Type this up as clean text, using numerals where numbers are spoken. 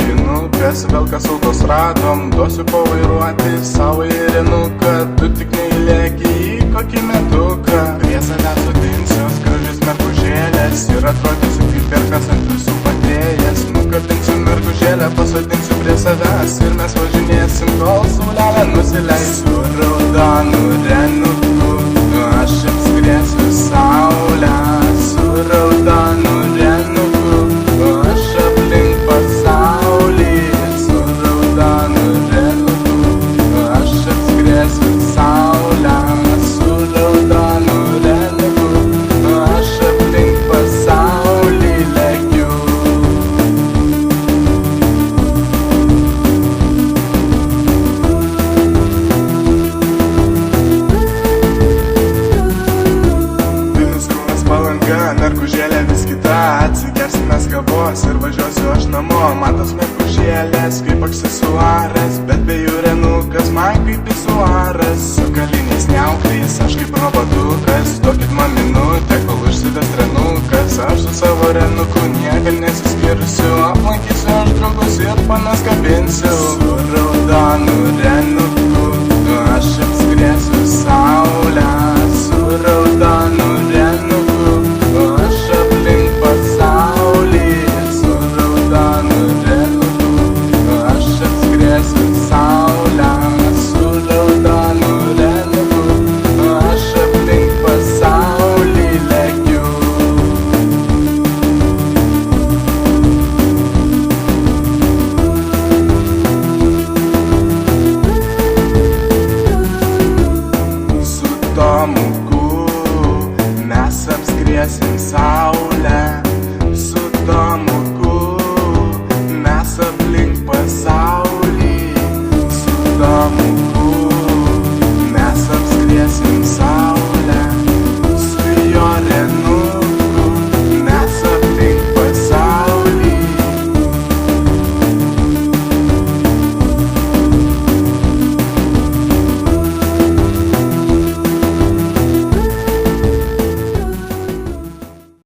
vaikinukas, velkas autostradom, duosiu pavairuoti savo įrenuką. Tu tik neįlėki į kokį metuką, prie savęs sodinsiu gražius mergužėlės ir atrodysiu kaip perkas ant visų padėjęs. Nukabinsiu mergužėlę, pasodinsiu prie savęs ir mes važinėsim, kol saulelė nusileis. Su raudonu renuku aš apskrėsiu saulę, su raudonu renuku aš aplink pasaulį, su raudonu renuku aš apskrėsiu saulę, su raudonu renuku aš aplink pasaulį lekiu. Mergužėlė vis kita, atsigersim mes kavos ir važiuosiu aš namo. Matos mergužėlės kaip aksesuaras, bet be jų renukas man kaip pisuaras. Su galiniais neaukliais aš kaip robotukas, duokit man minutę, kol užsidas renukas. Aš su savo renuku niekad nesiskirsiu, aplankysiu aš draugus ir panas kabinsiu. Su raudonu renuku aš apskrėsiu saulę, su raudonu renuku aš aplink pasaulį, su raudonu renuku aš apskrėsiu saulę, su raudonu renuku aš aplink pasaulį lekiu. Su Tomuku mes apskriesim saulę, su Tomuku